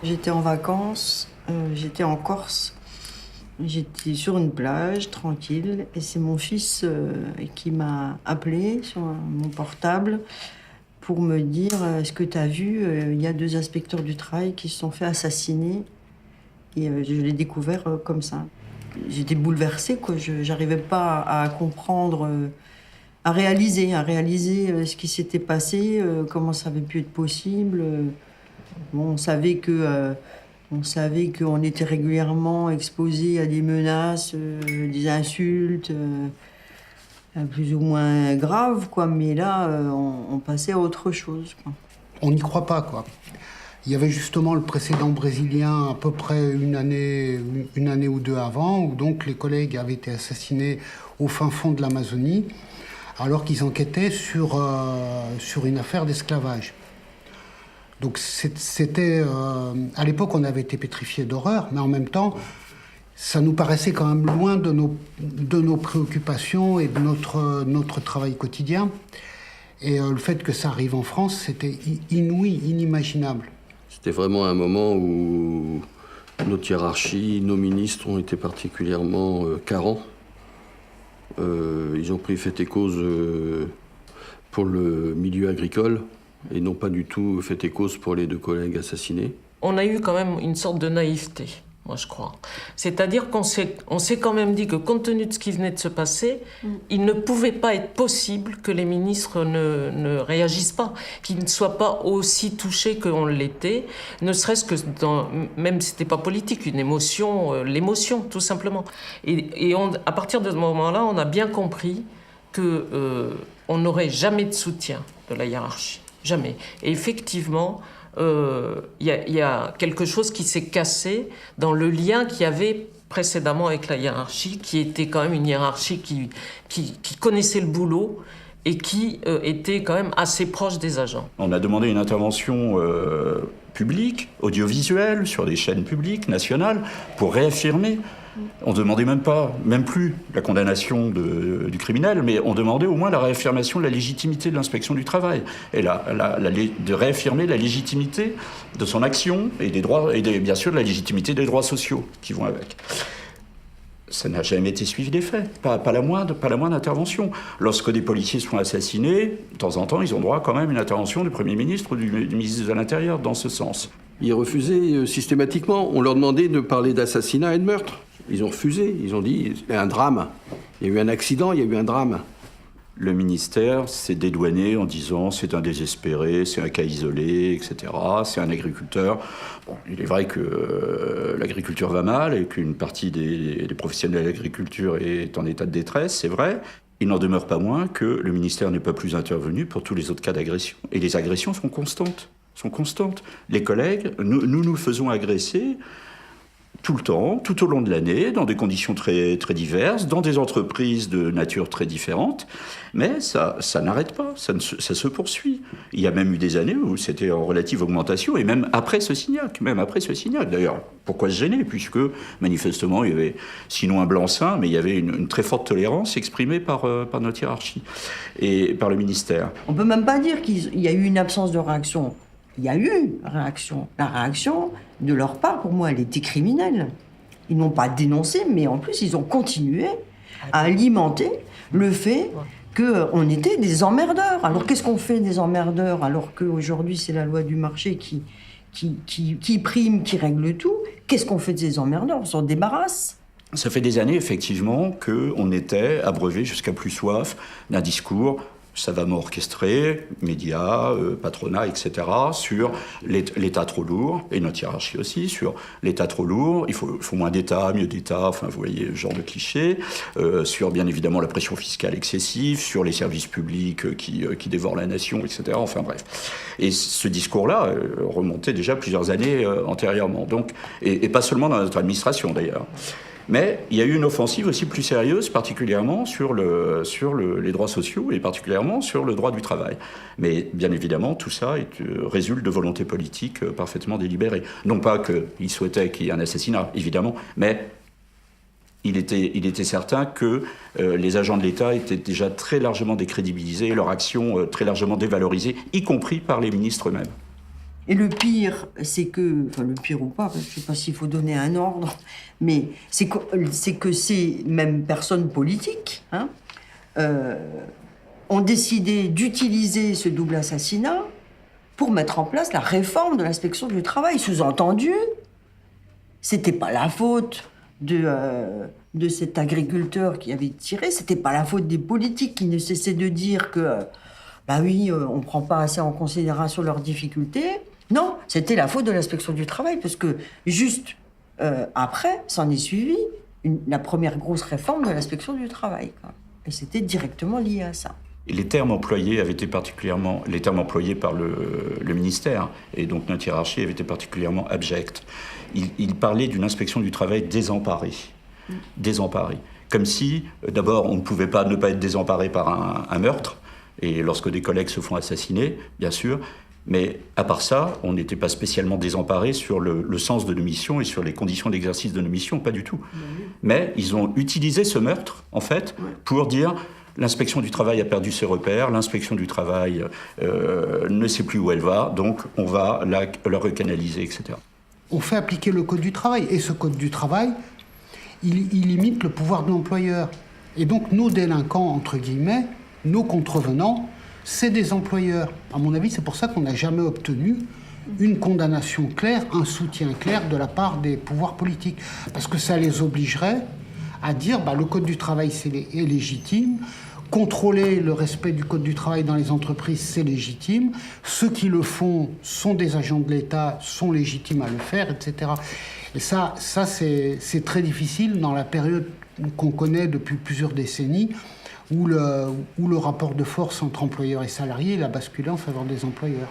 J'étais en vacances, j'étais en Corse. J'étais sur une plage, tranquille, et c'est mon fils qui m'a appelé sur mon portable pour me dire est-ce que tu as vu, il y a 2 inspecteurs du travail qui se sont fait assassiner. Et je l'ai découvert comme ça. J'étais bouleversée, quoi. Je n'arrivais pas à comprendre, à réaliser ce qui s'était passé, comment ça avait pu être possible. Bon, on savait qu'on était régulièrement exposé à des menaces, des insultes, plus ou moins graves, quoi. Mais là, on passait à autre chose, quoi. On n'y croit pas, quoi. Il y avait justement le précédent brésilien à peu près une année ou deux avant, où donc les collègues avaient été assassinés au fin fond de l'Amazonie, alors qu'ils enquêtaient sur une affaire d'esclavage. Donc c'était... à l'époque, on avait été pétrifiés d'horreur, mais en même temps, ça nous paraissait quand même loin de nos préoccupations et de notre travail quotidien. Et le fait que ça arrive en France, c'était inouï, inimaginable. C'était vraiment un moment où notre hiérarchie, nos ministres ont été particulièrement carents. Ils ont pris fait et cause pour le milieu agricole et n'ont pas du tout fait et cause pour les 2 collègues assassinés. On a eu quand même une sorte de naïveté, moi je crois. C'est-à-dire qu'on s'est quand même dit que compte tenu de ce qui venait de se passer, il ne pouvait pas être possible que les ministres ne réagissent pas, qu'ils ne soient pas aussi touchés qu'on l'était, ne serait-ce que même si c'était pas politique, une émotion, l'émotion tout simplement. Et à partir de ce moment-là, on a bien compris qu'on n'aurait jamais de soutien de la hiérarchie, jamais. Et effectivement, il y a quelque chose qui s'est cassé dans le lien qu'il y avait précédemment avec la hiérarchie, qui était quand même une hiérarchie qui connaissait le boulot et qui était quand même assez proche des agents. On a demandé une intervention publique, audiovisuelle, sur des chaînes publiques, nationales, pour réaffirmer. On demandait même plus la condamnation du criminel, mais on demandait au moins la réaffirmation de la légitimité de l'inspection du travail et de réaffirmer la légitimité de son action et des droits et bien sûr de la légitimité des droits sociaux qui vont avec. Ça n'a jamais été suivi des faits, pas la moindre intervention. Lorsque des policiers sont assassinés, de temps en temps, ils ont droit quand même à une intervention du Premier ministre ou du ministre de l'Intérieur dans ce sens. Ils refusaient systématiquement. On leur demandait de parler d'assassinat et de meurtre. Ils ont refusé. Ils ont dit il y a un drame. Il y a eu un accident, il y a eu un drame. Le ministère s'est dédouané en disant c'est un désespéré, c'est un cas isolé, etc. C'est un agriculteur. Bon, il est vrai que l'agriculture va mal et qu'une partie des professionnels de l'agriculture est en état de détresse, c'est vrai. Il n'en demeure pas moins que le ministère n'est pas plus intervenu pour tous les autres cas d'agression. Et les agressions sont constantes. Les collègues, nous faisons agresser tout le temps, tout au long de l'année, dans des conditions très, très diverses, dans des entreprises de nature très différente. Mais ça n'arrête pas, ça se poursuit. Il y a même eu des années où c'était en relative augmentation, et même après ce Signac. D'ailleurs, pourquoi se gêner? Puisque, manifestement, il y avait, sinon un blanc-seing, mais il y avait une très forte tolérance exprimée par notre hiérarchie et par le ministère. On peut même pas dire qu'il y a eu une absence de réaction. Il y a eu réaction. La réaction, de leur part, pour moi, elle était criminelle. Ils n'ont pas dénoncé, mais en plus, ils ont continué à alimenter le fait qu'on était des emmerdeurs. Alors, qu'est-ce qu'on fait des emmerdeurs, alors qu'aujourd'hui, c'est la loi du marché qui prime, qui règle tout? Qu'est-ce qu'on fait de ces emmerdeurs? On s'en débarrasse. Ça fait des années, effectivement, qu'on était abreuvé jusqu'à plus soif d'un discours savamment orchestré, médias, patronat, etc., sur l'État trop lourd, et notre hiérarchie aussi, sur l'État trop lourd, il faut moins d'État, mieux d'État, enfin vous voyez le genre de cliché, sur bien évidemment la pression fiscale excessive, sur les services publics qui dévorent la nation, etc., enfin bref. Et ce discours-là remontait déjà plusieurs années antérieurement, donc, et pas seulement dans notre administration d'ailleurs. Mais il y a eu une offensive aussi plus sérieuse, particulièrement sur les droits sociaux et particulièrement sur le droit du travail. Mais bien évidemment, tout ça résulte de volontés politiques parfaitement délibérées. Non pas qu'ils souhaitaient qu'il y ait un assassinat, évidemment, mais il était certain que les agents de l'État étaient déjà très largement décrédibilisés et leur action très largement dévalorisée, y compris par les ministres eux-mêmes. Et le pire, c'est que, enfin le pire ou pas, je ne sais pas s'il faut donner un ordre, mais c'est que ces mêmes personnes politiques ont décidé d'utiliser ce double assassinat pour mettre en place la réforme de l'inspection du travail. Sous-entendu, c'était pas la faute de cet agriculteur qui avait tiré, c'était pas la faute des politiques qui ne cessaient de dire que, bah oui, on prend pas assez en considération leurs difficultés. Non, c'était la faute de l'inspection du travail, parce que juste après, s'en est suivi la première grosse réforme de l'inspection du travail, quoi. Et c'était directement lié à ça. Et les termes employés avaient été particulièrement, les termes employés par le ministère et donc notre hiérarchie avaient été particulièrement abjects. Il parlait d'une inspection du travail désemparée, désemparée, comme si d'abord on ne pouvait pas ne pas être désemparé par un meurtre, et lorsque des collègues se font assassiner, bien sûr. Mais à part ça, on n'était pas spécialement désemparés sur le sens de nos missions et sur les conditions d'exercice de nos missions, pas du tout. Mais ils ont utilisé ce meurtre, en fait, pour dire l'inspection du travail a perdu ses repères, l'inspection du travail ne sait plus où elle va, donc on va la recanaliser, etc. On fait appliquer le Code du travail, et ce Code du travail, il limite le pouvoir de l'employeur. Et donc nos délinquants, entre guillemets, nos contrevenants, c'est des employeurs. À mon avis, c'est pour ça qu'on n'a jamais obtenu une condamnation claire, un soutien clair de la part des pouvoirs politiques. Parce que ça les obligerait à dire le Code du travail est légitime, contrôler le respect du Code du travail dans les entreprises, c'est légitime, ceux qui le font sont des agents de l'État, sont légitimes à le faire, etc. Et ça c'est très difficile dans la période qu'on connaît depuis plusieurs décennies, où le rapport de force entre employeurs et salariés, il a basculé en faveur des employeurs.